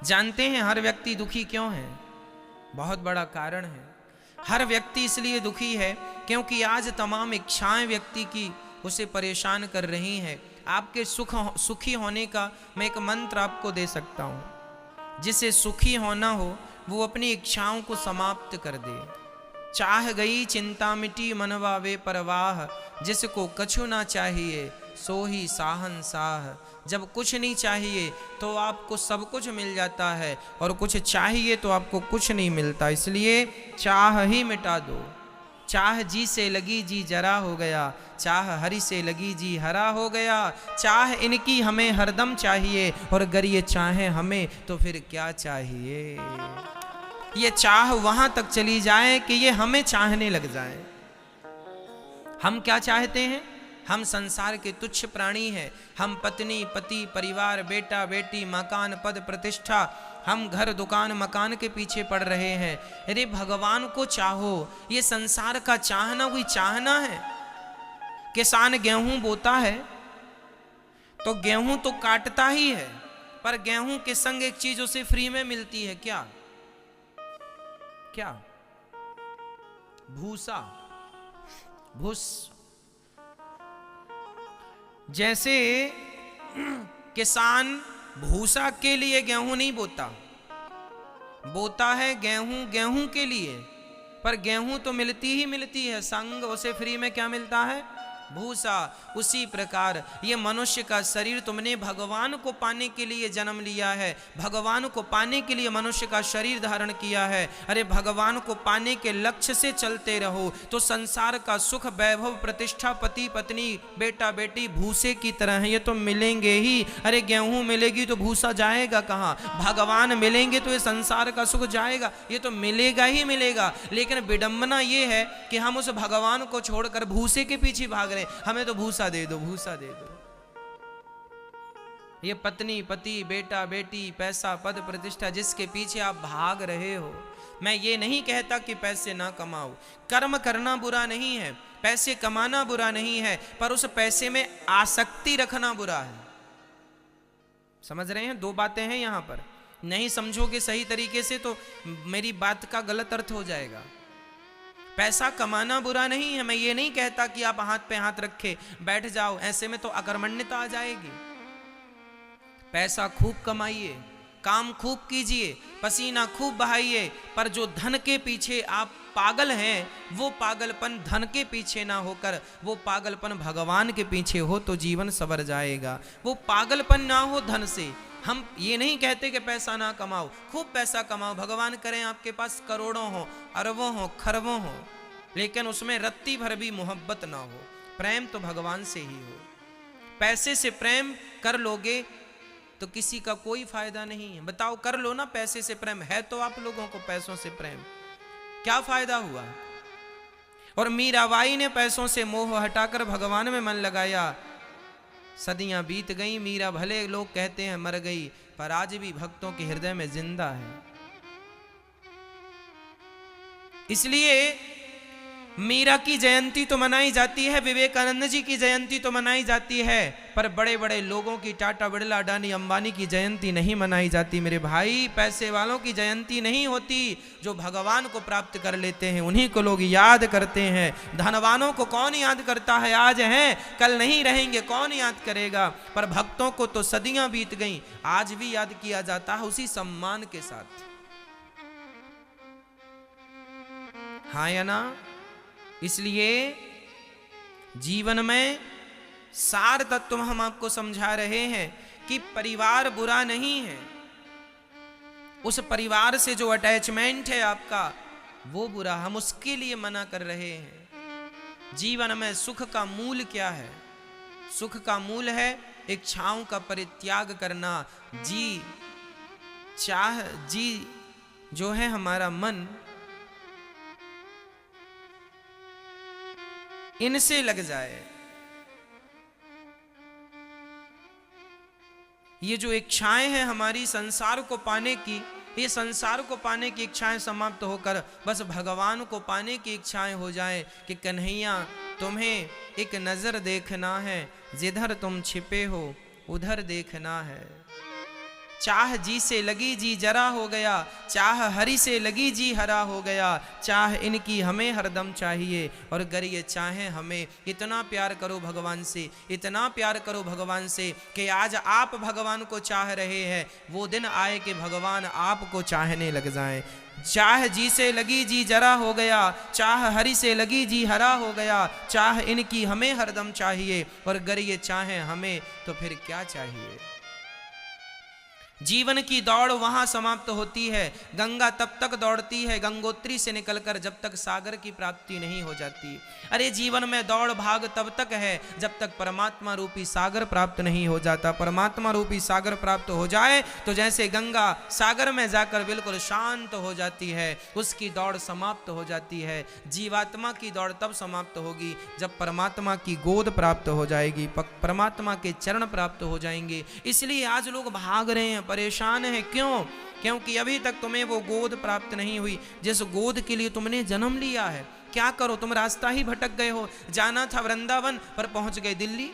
जानते हैं हर व्यक्ति दुखी क्यों है? बहुत बड़ा कारण है। हर व्यक्ति इसलिए दुखी है क्योंकि आज तमाम इच्छाएं व्यक्ति की उसे परेशान कर रही हैं। आपके सुखी होने का मैं एक मंत्र आपको दे सकता हूं। जिसे सुखी होना हो वो अपनी इच्छाओं को समाप्त कर दे। चाह गई चिंता मिटी मनवा वे परवाह, जिसको कछु ना चाहिए सो ही साहंसाह। जब कुछ नहीं चाहिए तो आपको सब कुछ मिल जाता है, और कुछ चाहिए तो आपको कुछ नहीं मिलता। इसलिए चाह ही मिटा दो। चाह जी से लगी जी जरा हो गया, चाह हरि से लगी जी हरा हो गया। चाह इनकी हमें हरदम चाहिए, और अगर ये चाहे हमें तो फिर क्या चाहिए। ये चाह वहां तक चली जाए कि ये हमें चाहने लग जाए। हम क्या चाहते हैं? हम संसार के तुच्छ प्राणी हैं। हम पत्नी पति परिवार बेटा बेटी मकान पद प्रतिष्ठा, हम घर दुकान मकान के पीछे पड़ रहे हैं। अरे भगवान को चाहो। ये संसार का चाहना कोई चाहना है? किसान गेहूं बोता है तो गेहूं तो काटता ही है, पर गेहूं के संग एक चीज उसे फ्री में मिलती है। क्या क्या? भूसा, भूस। जैसे किसान भूसा के लिए गेहूं नहीं बोता, बोता है गेहूं के लिए, पर गेहूं तो मिलती ही मिलती है, संग उसे फ्री में क्या मिलता है? भूसा। उसी प्रकार ये मनुष्य का शरीर तुमने भगवान को पाने के लिए जन्म लिया है, भगवान को पाने के लिए मनुष्य का शरीर धारण किया है। अरे भगवान को पाने के लक्ष्य से चलते रहो तो संसार का सुख वैभव प्रतिष्ठा पति पत्नी बेटा बेटी भूसे की तरह है, ये तो मिलेंगे ही। अरे गेहूं मिलेगी तो भूसा जाएगा कहाँ? भगवान मिलेंगे तो ये संसार का सुख जाएगा, ये तो मिलेगा ही मिलेगा। लेकिन विडंबना ये है कि हम उस भगवान को छोड़कर भूसे के पीछे भाग रहे। हमें तो भूसा दे दो, भूसा दे दो। ये पत्नी पति बेटा बेटी पैसा पद प्रतिष्ठा जिसके पीछे आप भाग रहे हो, मैं ये नहीं कहता कि पैसे ना कमाओ, कर्म करना बुरा नहीं है, पैसे कमाना बुरा नहीं है, पर उस पैसे में आसक्ति रखना बुरा है। समझ रहे हैं? दो बातें हैं यहां पर। नहीं समझोगे सही तरीके से तो मेरी बात का गलत अर्थ हो जाएगा। पैसा कमाना बुरा नहीं है, मैं ये नहीं कहता कि आप हाथ पे हाथ रखे बैठ जाओ, ऐसे में तो अकर्मण्यता आ जाएगी। पैसा खूब कमाइए, काम खूब कीजिए, पसीना खूब बहाइए, पर जो धन के पीछे आप पागल हैं वो पागलपन धन के पीछे ना होकर वो पागलपन भगवान के पीछे हो तो जीवन संवर जाएगा। वो पागलपन ना हो धन से। हम ये नहीं कहते कि पैसा ना कमाओ, खूब पैसा कमाओ, भगवान करें आपके पास करोड़ों हो अरबों हो खरबों हो, लेकिन उसमें रत्ती भर भी मोहब्बत ना हो। प्रेम तो भगवान से ही हो। पैसे से प्रेम कर लोगे तो किसी का कोई फायदा नहीं है। बताओ, कर लो ना पैसे से प्रेम, है तो आप लोगों को पैसों से प्रेम, क्या फायदा हुआ? और मीराबाई ने पैसों से मोह हटाकर भगवान में मन लगाया। सदियां बीत गई, मीरा भले लोग कहते हैं मर गई, पर आज भी भक्तों के हृदय में जिंदा है। इसलिए मीरा की जयंती तो मनाई जाती है, विवेकानंद जी की जयंती तो मनाई जाती है, पर बड़े बड़े लोगों की टाटा बिरला अडानी अंबानी की जयंती नहीं मनाई जाती। मेरे भाई, पैसे वालों की जयंती नहीं होती। जो भगवान को प्राप्त कर लेते हैं उन्हीं को लोग याद करते हैं। धनवानों को कौन याद करता है? आज हैं कल नहीं रहेंगे, कौन याद करेगा? पर भक्तों को तो सदियां बीत गई, आज भी याद किया जाता है उसी सम्मान के साथ। हाँ या ना? इसलिए जीवन में सार तत्व हम आपको समझा रहे हैं कि परिवार बुरा नहीं है, उस परिवार से जो अटैचमेंट है आपका वो बुरा, हम उसके लिए मना कर रहे हैं। जीवन में सुख का मूल क्या है? सुख का मूल है इच्छाओं का परित्याग करना। जी जो है हमारा मन, इनसे लग जाए। ये जो इच्छाएं हैं हमारी संसार को पाने की, ये संसार को पाने की इच्छाएं समाप्त होकर बस भगवान को पाने की इच्छाएं हो जाएं कि कन्हैया तुम्हें एक नजर देखना है, जिधर तुम छिपे हो उधर देखना है। चाह जी से लगी जी जरा हो गया, चाह हरि से लगी जी हरा हो गया, चाह इनकी हमें हरदम चाहिए और गर ये चाहे हमें। इतना प्यार करो भगवान से, इतना प्यार करो भगवान से कि आज आप भगवान को चाह रहे हैं, वो दिन आए कि भगवान आपको चाहने लग जाएं। चाह जी से लगी जी जरा हो गया, चाह हरि से लगी जी हरा हो गया, चाह इनकी हमें हरदम चाहिए और गर ये चाहे हमें तो फिर क्या चाहिए। जीवन की दौड़ वहां समाप्त होती है। गंगा तब तक दौड़ती है गंगोत्री से निकलकर जब तक सागर की प्राप्ति नहीं हो जाती। अरे जीवन में दौड़ भाग तब तक है जब तक परमात्मा रूपी सागर प्राप्त नहीं हो जाता। परमात्मा रूपी सागर प्राप्त हो जाए तो जैसे गंगा सागर में जाकर बिल्कुल शांत हो जाती है, उसकी दौड़ समाप्त हो जाती है। जीवात्मा की दौड़ तब समाप्त होगी जब परमात्मा की गोद प्राप्त हो जाएगी, परमात्मा के चरण प्राप्त हो जाएंगे। इसलिए आज लोग भाग रहे हैं, परेशान है। क्यों? क्योंकि अभी तक तुम्हें वो गोद प्राप्त नहीं हुई जिस गोद के लिए तुमने जन्म लिया है। क्या करो, तुम रास्ता ही भटक गए हो। जाना था वृंदावन पर पहुंच गए दिल्ली,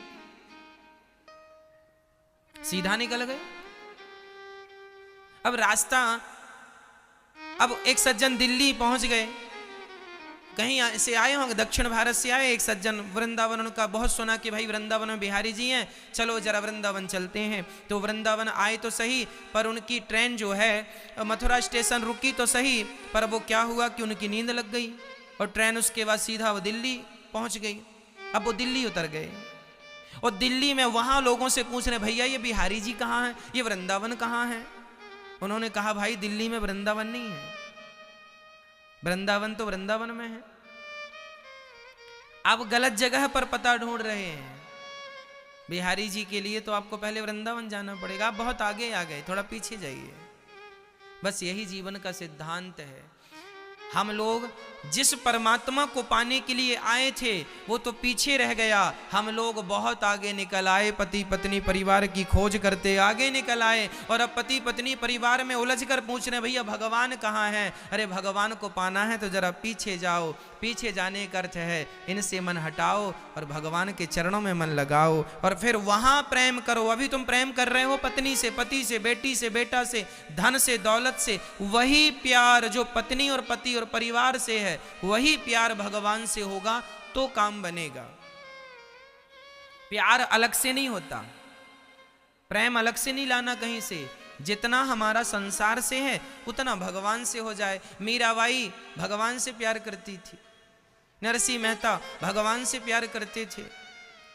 सीधा निकल गए। अब रास्ता, अब एक सज्जन दिल्ली पहुंच गए, कहीं से आए होंगे, दक्षिण भारत से आए एक सज्जन, वृंदावन उनका बहुत सुना कि भाई वृंदावन में बिहारी जी हैं, चलो जरा वृंदावन चलते हैं। तो वृंदावन आए तो सही, पर उनकी ट्रेन जो है मथुरा स्टेशन रुकी तो सही, पर वो क्या हुआ कि उनकी नींद लग गई और ट्रेन उसके बाद सीधा वो दिल्ली पहुंच गई। अब वो दिल्ली उतर गए और दिल्ली में वहां लोगों से पूछ रहे, भैया ये बिहारी जी कहाँ हैं, ये वृंदावन कहाँ है। उन्होंने कहा भाई दिल्ली में वृंदावन नहीं है, वृंदावन तो वृंदावन में है। आप गलत जगह पर पता ढूंढ रहे हैं। बिहारी जी के लिए तो आपको पहले वृंदावन जाना पड़ेगा। आप बहुत आगे आ गए, थोड़ा पीछे जाइए। बस यही जीवन का सिद्धांत है। हम लोग जिस परमात्मा को पाने के लिए आए थे वो तो पीछे रह गया, हम लोग बहुत आगे निकल आए। पति पत्नी परिवार की खोज करते आगे निकल आए और अब पति पत्नी परिवार में उलझ कर पूछ रहे भैया भगवान कहाँ है। अरे भगवान को पाना है तो जरा पीछे जाओ। पीछे जाने का अर्थ है इनसे मन हटाओ और भगवान के चरणों में मन लगाओ और फिर वहां प्रेम करो। अभी तुम प्रेम कर रहे हो पत्नी से, पति से, बेटी से, बेटा से, धन से, दौलत से। वही प्यार जो पत्नी और पति और परिवार से है, वही प्यार भगवान से होगा तो काम बनेगा। प्यार अलग से नहीं होता, प्रेम अलग से नहीं लाना कहीं से। जितना हमारा संसार से है उतना भगवान से हो जाए। मीराबाई भगवान से प्यार करती थी, नरसिंह मेहता भगवान से प्यार करते थे।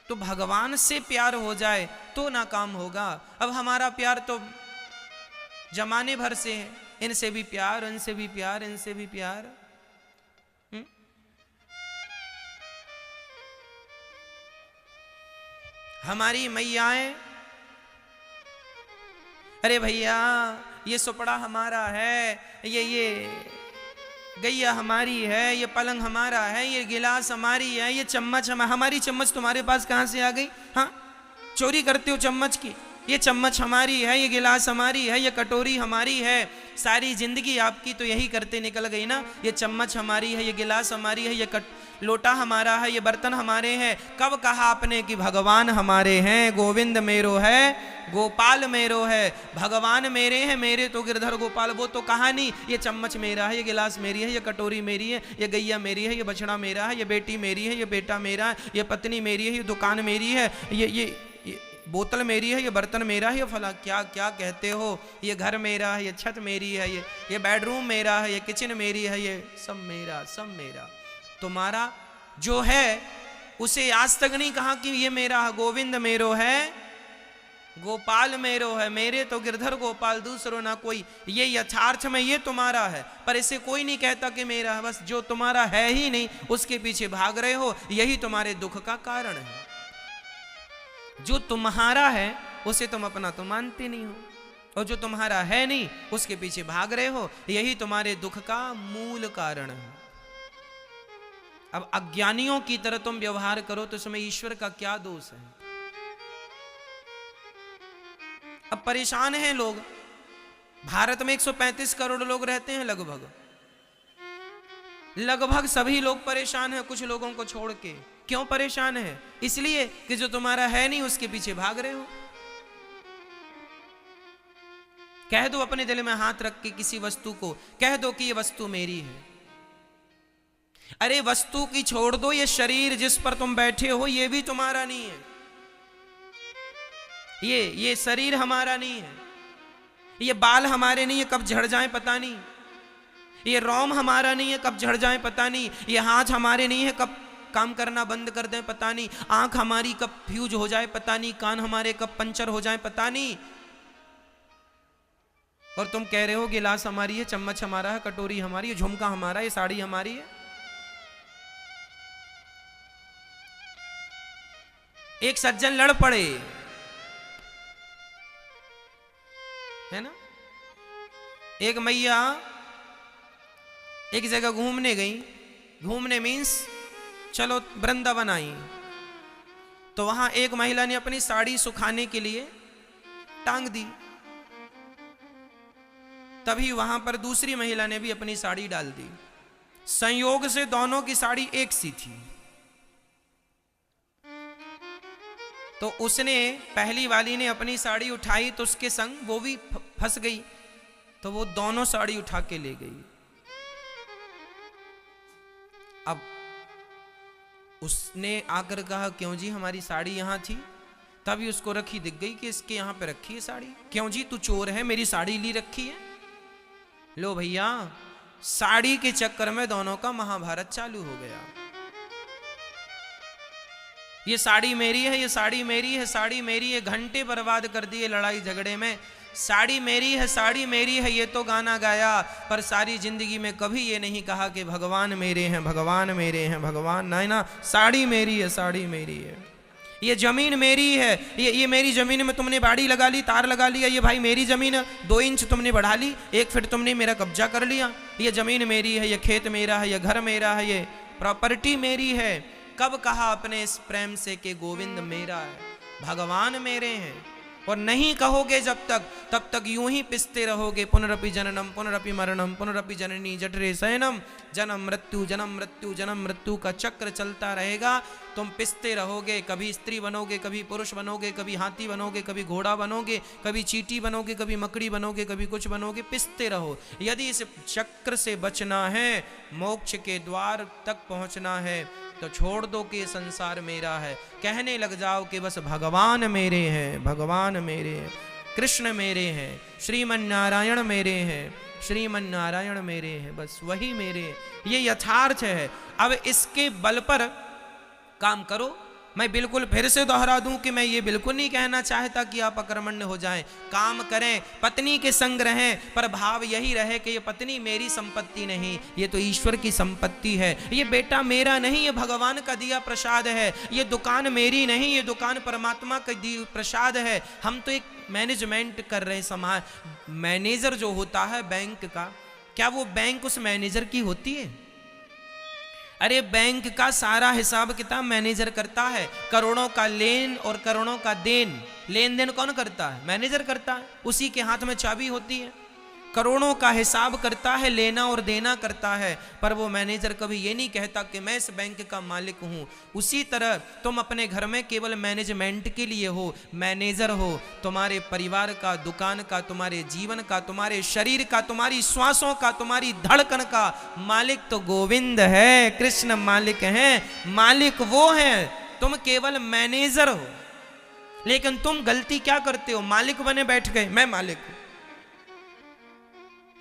तो भगवान से प्यार हो जाए तो ना काम होगा। अब हमारा प्यार तो जमाने भर से है, इनसे भी प्यार, इनसे भी प्यार, इनसे भी प्यार। हमारी मैयाएं, अरे भैया ये सुपड़ा हमारा है, ये गैया हमारी है, ये पलंग हमारा है, ये गिलास हमारी है, ये चम्मच हमारी चम्मच तुम्हारे पास कहाँ से आ गई? हाँ, चोरी करते हो चम्मच की। ये चम्मच हमारी है, ये गिलास हमारी है, ये कटोरी हमारी है। सारी जिंदगी आपकी तो यही करते निकल गई ना। ये चम्मच हमारी है, ये गिलास हमारी है, ये लोटा हमारा है, ये बर्तन हमारे हैं। कब कहा आपने कि भगवान हमारे हैं? गोविंद मेरो है, गोपाल मेरो है। भगवान मेरे हैं, मेरे तो गिरधर गोपाल। वो तो कहा नहीं ये चम्मच मेरा है, ये गिलास मेरी है, ये कटोरी मेरी है, ये गैया मेरी है, ये बछड़ा मेरा है, ये बेटी मेरी है, ये बेटा मेरा है, ये पत्नी मेरी है, ये दुकान मेरी है, ये बोतल मेरी है, ये बर्तन मेरा है, ये फला क्या क्या कहते हो, ये घर मेरा है, ये छत मेरी है, ये बेडरूम मेरा है, ये किचन मेरी है, ये सब मेरा, सब मेरा। तुम्हारा जो है उसे आज तक नहीं कहा कि ये मेरा है। गोविंद मेरो है, गोपाल मेरो है, मेरे तो गिरधर गोपाल दूसरो ना कोई। ये यथार्थ में ये तुम्हारा है, पर इसे कोई नहीं कहता कि मेरा है। बस जो तुम्हारा है ही नहीं उसके पीछे भाग रहे हो, यही तुम्हारे दुख का कारण है। जो तुम्हारा है उसे तुम अपना तो मानते नहीं हो, और जो तुम्हारा है नहीं उसके पीछे भाग रहे हो, यही तुम्हारे दुख का मूल कारण है। अब अज्ञानियों की तरह तुम व्यवहार करो तो इसमें ईश्वर का क्या दोष है? अब परेशान हैं लोग। भारत में 135 करोड़ लोग रहते हैं लगभग सभी लोग परेशान हैं, कुछ लोगों को छोड़ के। क्यों परेशान है? इसलिए कि जो तुम्हारा है नहीं उसके पीछे भाग रहे हो। कह दो अपने दिल में हाथ रख के किसी वस्तु को, कह दो कि ये वस्तु मेरी है। अरे वस्तु की छोड़ दो, ये शरीर जिस पर तुम बैठे हो ये भी तुम्हारा नहीं है। ये शरीर हमारा नहीं है, ये बाल हमारे नहीं है, कब झड़ जाए पता नहीं। ये रोम हमारा नहीं है, कब झड़ जाए पता नहीं। ये हाथ हमारे नहीं है, कब काम करना बंद कर दें पता नहीं। आंख हमारी कब फ्यूज हो जाए पता नहीं। कान हमारे कब पंचर हो जाए पता नहीं। और तुम कह रहे हो गिलास हमारी है, चम्मच हमारा है, कटोरी हमारी है, झुमका हमारा है, साड़ी हमारी है। एक सज्जन लड़ पड़े, है ना। एक मैया एक जगह घूमने गई, घूमने मीन्स चलो वृंदावन आई। तो वहां एक महिला ने अपनी साड़ी सुखाने के लिए टांग दी। तभी वहां पर दूसरी महिला ने भी अपनी साड़ी डाल दी। संयोग से दोनों की साड़ी एक सी थी। तो उसने, पहली वाली ने अपनी साड़ी उठाई तो उसके संग वो भी फंस गई। तो वो दोनों साड़ी उठा के ले गई। अब उसने आकर कहा क्यों जी हमारी साड़ी यहां थी। तभी उसको रखी दिख गई कि इसके यहां पे रखी है साड़ी। क्यों जी तू चोर है, मेरी साड़ी ली रखी है। लो भैया, साड़ी के चक्कर में दोनों का महाभारत चालू हो गया। ये साड़ी मेरी है, ये साड़ी मेरी है, साड़ी मेरी है। घंटे बर्बाद कर दिए लड़ाई झगड़े में। साड़ी मेरी है, साड़ी मेरी है, ये तो गाना गाया, पर सारी जिंदगी में कभी ये नहीं कहा कि भगवान मेरे हैं, भगवान मेरे हैं, भगवान। नहीं ना, साड़ी मेरी है, साड़ी मेरी है। ये जमीन मेरी है, ये मेरी जमीन में तुमने बाड़ी लगा ली, तार लगा लिया। ये भाई मेरी जमीन है, 2 इंच तुमने बढ़ा ली, 1 फीट तुमने मेरा कब्जा कर लिया। ये जमीन मेरी है, ये खेत मेरा है, ये घर मेरा है, ये प्रॉपर्टी मेरी है। कब कहा अपने इस प्रेम से कि गोविंद मेरा है, भगवान मेरे हैं। और नहीं कहोगे जब तक, तब तक यूं ही पिसते रहोगे। पुनरपि जननम पुनरपि मरणम पुनरपि जननी जठरे शयनम। जन्म मृत्यु जन्म मृत्यु जन्म मृत्यु का चक्र चलता रहेगा। तुम पिसते रहोगे, कभी स्त्री बनोगे, कभी पुरुष बनोगे, कभी हाथी बनोगे, कभी घोड़ा बनोगे, कभी चींटी बनोगे, कभी मकड़ी बनोगे, कभी कुछ बनोगे। पिसते रहो। यदि इस चक्र से बचना है, मोक्ष के द्वार तक पहुंचना है, तो छोड़ दो कि ये संसार मेरा है। कहने लग जाओ कि बस भगवान मेरे हैं, भगवान मेरे हैं, कृष्ण मेरे हैं, श्रीमन नारायण मेरे हैं, श्रीमन नारायण मेरे हैं, बस वही मेरे हैं। ये यथार्थ है। अब इसके बल पर काम करो। मैं बिल्कुल फिर से दोहरा दूं कि मैं ये बिल्कुल नहीं कहना चाहता कि आप अकर्मण्य हो जाएं। काम करें, पत्नी के संग रहें, पर भाव यही रहे कि ये पत्नी मेरी संपत्ति नहीं, ये तो ईश्वर की संपत्ति है। ये बेटा मेरा नहीं, ये भगवान का दिया प्रसाद है। ये दुकान मेरी नहीं, ये दुकान परमात्मा का दी प्रसाद है। हम तो एक मैनेजमेंट कर रहे हैं। मैनेजर जो होता है बैंक का, क्या वो बैंक उस मैनेजर की होती है? अरे बैंक का सारा हिसाब किताब मैनेजर करता है। करोड़ों का लेन और करोड़ों का देन, लेन देन कौन करता है? मैनेजर करता है। उसी के हाथ में चाबी होती है। करोड़ों का हिसाब करता है, लेना और देना करता है। पर वो मैनेजर कभी ये नहीं कहता कि मैं इस बैंक का मालिक हूं। उसी तरह तुम अपने घर में केवल मैनेजमेंट के लिए हो, मैनेजर हो। तुम्हारे परिवार का, दुकान का, तुम्हारे जीवन का, तुम्हारे शरीर का, तुम्हारी श्वासों का, तुम्हारी धड़कन का मालिक तो गोविंद है, कृष्ण मालिक हैं। मालिक वो हैं, तुम केवल मैनेजर हो। लेकिन तुम गलती क्या करते हो? मालिक बने बैठ गए, मैं मालिक हूं।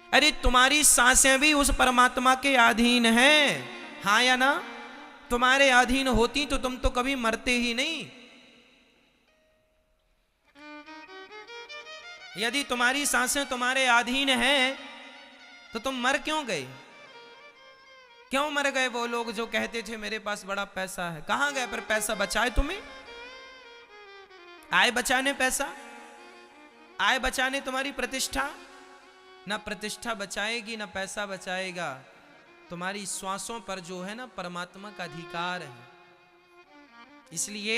अरे तुम्हारी सांसें भी उस परमात्मा के अधीन हैं, हाँ या ना? तुम्हारे अधीन होती तो तुम तो कभी मरते ही नहीं। यदि तुम्हारी सांसें तुम्हारे अधीन हैं तो तुम मर क्यों गए? क्यों मर गए वो लोग जो कहते थे मेरे पास बड़ा पैसा है? कहां गए? पर पैसा बचाए तुम्हें? आए बचाने पैसा? आए बचाने तुम्हारी प्रतिष्ठा? ना प्रतिष्ठा बचाएगी, ना पैसा बचाएगा। तुम्हारी श्वासों पर जो है ना परमात्मा का अधिकार है। इसलिए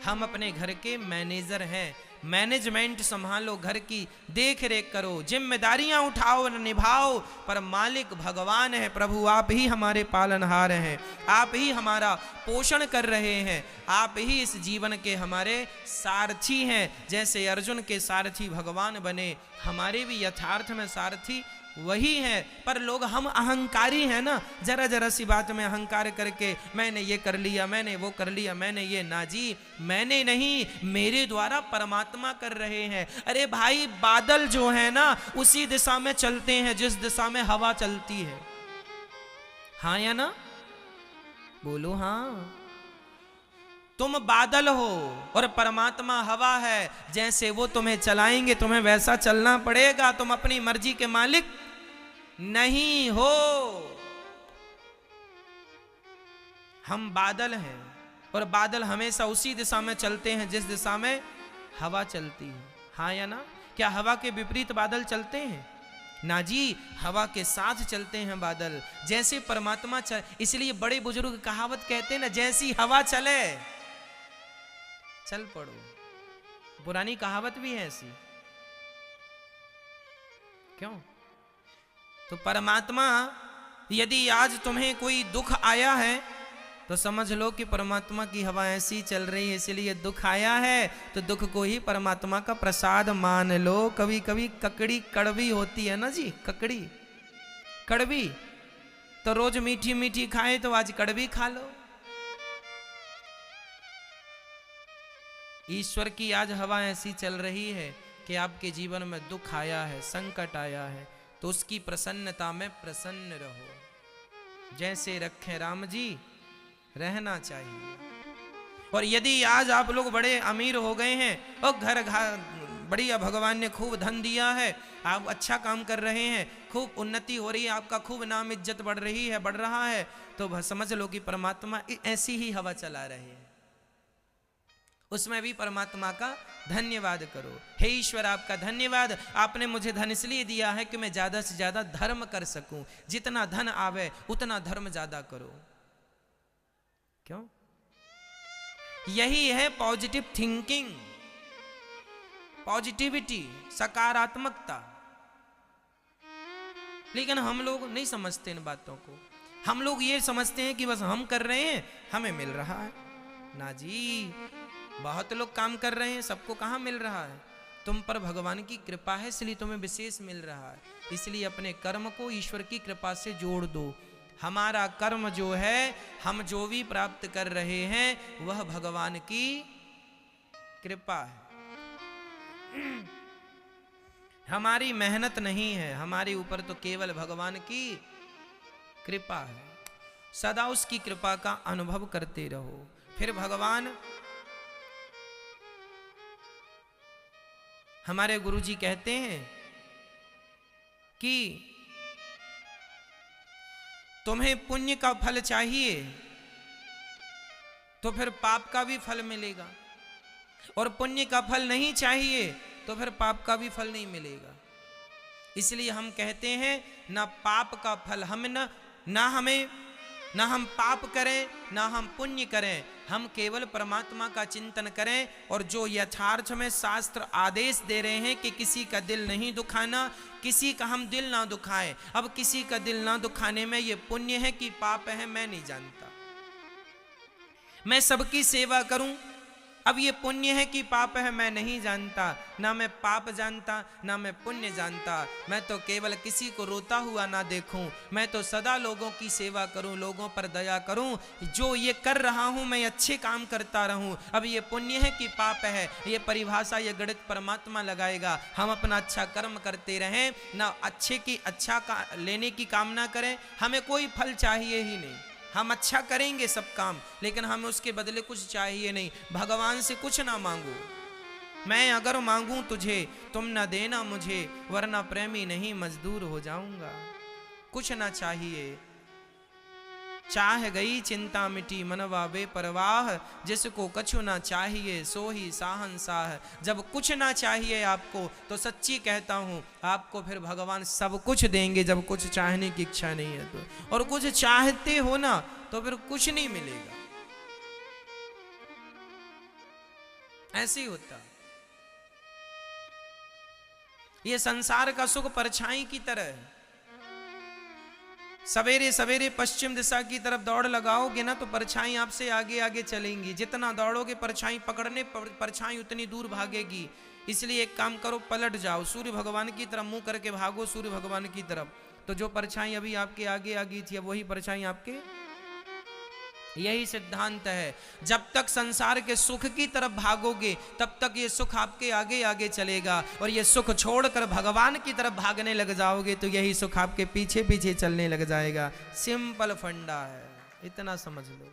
हम अपने घर के मैनेजर हैं, मैनेजमेंट संभालो, घर की देख रेख करो, जिम्मेदारियां उठाओ और निभाओ, पर मालिक भगवान है। प्रभु आप ही हमारे पालनहार हैं, आप ही हमारा पोषण कर रहे हैं, आप ही इस जीवन के हमारे सारथी हैं। जैसे अर्जुन के सारथी भगवान बने, हमारे भी यथार्थ में सारथी वही है। पर लोग हम अहंकारी हैं ना, जरा जरा सी बात में अहंकार करके मैंने ये कर लिया, मैंने वो कर लिया, मैंने ये, ना जी मैंने नहीं, मेरे द्वारा परमात्मा कर रहे हैं। अरे भाई बादल जो है ना उसी दिशा में चलते हैं जिस दिशा में हवा चलती है, हाँ या ना, बोलो हाँ। तुम बादल हो और परमात्मा हवा है, जैसे वो तुम्हें चलाएंगे तुम्हें वैसा चलना पड़ेगा, तुम अपनी मर्जी के मालिक नहीं हो। हम बादल हैं और बादल हमेशा उसी दिशा में चलते हैं जिस दिशा में हवा चलती है, हाँ या ना। क्या हवा के विपरीत बादल चलते हैं? ना जी, हवा के साथ चलते हैं बादल, जैसे परमात्मा चल। इसलिए बड़े बुजुर्ग कहावत कहते हैं ना, जैसी हवा चले चल पड़ो। पुरानी कहावत भी है ऐसी, क्यों? तो परमात्मा, यदि आज तुम्हें कोई दुख आया है तो समझ लो कि परमात्मा की हवा ऐसी चल रही है, इसलिए दुख आया है। तो दुख को ही परमात्मा का प्रसाद मान लो। कभी कभी ककड़ी कड़वी होती है ना जी, ककड़ी कड़वी, तो रोज मीठी मीठी खाए तो आज कड़वी खा लो। ईश्वर की आज हवा ऐसी चल रही है कि आपके जीवन में दुख आया है, संकट आया है, तो उसकी प्रसन्नता में प्रसन्न रहो। जैसे रखे राम जी रहना चाहिए। और यदि आज आप लोग बड़े अमीर हो गए हैं और घर बढ़िया भगवान ने खूब धन दिया है, आप अच्छा काम कर रहे हैं, खूब उन्नति हो रही है, आपका खूब नाम इज्जत बढ़ रही है, बढ़ रहा है, तो समझ लो कि परमात्मा ऐसी ही हवा चला रहे हैं। उसमें भी परमात्मा का धन्यवाद करो। हे ईश्वर आपका धन्यवाद, आपने मुझे धन इसलिए दिया है कि मैं ज्यादा से ज्यादा धर्म कर सकूं। जितना धन आवे उतना धर्म ज्यादा करो। क्यों? यही है पॉजिटिव थिंकिंग, पॉजिटिविटी, सकारात्मकता। लेकिन हम लोग नहीं समझते इन बातों को। हम लोग ये समझते हैं कि बस हम कर रहे हैं हमें मिल रहा है। ना जी, बहुत लोग काम कर रहे हैं, सबको कहाँ मिल रहा है? तुम पर भगवान की कृपा है इसलिए तुम्हें विशेष मिल रहा है। इसलिए अपने कर्म को ईश्वर की कृपा से जोड़ दो। हमारा कर्म जो है, हम जो भी प्राप्त कर रहे हैं वह भगवान की कृपा है, हमारी मेहनत नहीं है। हमारे ऊपर तो केवल भगवान की कृपा है। सदा उसकी कृपा का अनुभव करते रहो। फिर भगवान, हमारे गुरुजी कहते हैं कि तुम्हें पुण्य का फल चाहिए तो फिर पाप का भी फल मिलेगा, और पुण्य का फल नहीं चाहिए तो फिर पाप का भी फल नहीं मिलेगा। इसलिए हम कहते हैं ना पाप का फल हम ना हम पाप करें ना हम पुण्य करें, हम केवल परमात्मा का चिंतन करें। और जो यथार्थ में शास्त्र आदेश दे रहे हैं कि किसी का दिल नहीं दुखाना, किसी का हम दिल ना दुखाएं। अब किसी का दिल ना दुखाने में ये पुण्य है कि पाप है मैं नहीं जानता। मैं सबकी सेवा करूं, अब ये पुण्य है कि पाप है मैं नहीं जानता। ना मैं पाप जानता ना मैं पुण्य जानता। मैं तो केवल किसी को रोता हुआ ना देखूं, मैं तो सदा लोगों की सेवा करूं, लोगों पर दया करूं। जो ये कर रहा हूं मैं अच्छे काम करता रहूं। अब ये पुण्य है कि पाप है, ये परिभाषा ये गणित परमात्मा लगाएगा। हम अपना अच्छा कर्म करते रहें, ना अच्छे की अच्छा लेने की कामना करें। हमें कोई फल चाहिए ही नहीं, हम अच्छा करेंगे सब काम, लेकिन हमें उसके बदले कुछ चाहिए नहीं। भगवान से कुछ ना मांगो। मैं अगर मांगूं तुझे तुम न देना मुझे, वरना प्रेमी नहीं मजदूर हो जाऊंगा। कुछ ना चाहिए, चाह गई चिंता मिटी मनवा बेपरवाह। जिसको कछु ना चाहिए सो ही साहंसाह। जब कुछ ना चाहिए आपको तो सच्ची कहता हूं आपको फिर भगवान सब कुछ देंगे, जब कुछ चाहने की इच्छा नहीं है तो। और कुछ चाहते हो ना तो फिर कुछ नहीं मिलेगा। ऐसे ही होता। ये संसार का सुख परछाई की तरह है। सवेरे सवेरे पश्चिम दिशा की तरफ दौड़ लगाओगे ना तो परछाई आपसे आगे आगे चलेंगी। जितना दौड़ोगे परछाई पकड़ने, परछाई उतनी दूर भागेगी। इसलिए एक काम करो, पलट जाओ, सूर्य भगवान की तरफ मुंह करके भागो, सूर्य भगवान की तरफ। तो जो परछाई अभी आपके आगे आ गई थी, अब वही परछाई आपके। यही सिद्धांत है। जब तक संसार के सुख की तरफ भागोगे तब तक ये सुख आपके आगे आगे चलेगा, और ये सुख छोड़कर भगवान की तरफ भागने लग जाओगे तो यही सुख आपके पीछे पीछे चलने लग जाएगा। सिंपल फंडा है, इतना समझ लो।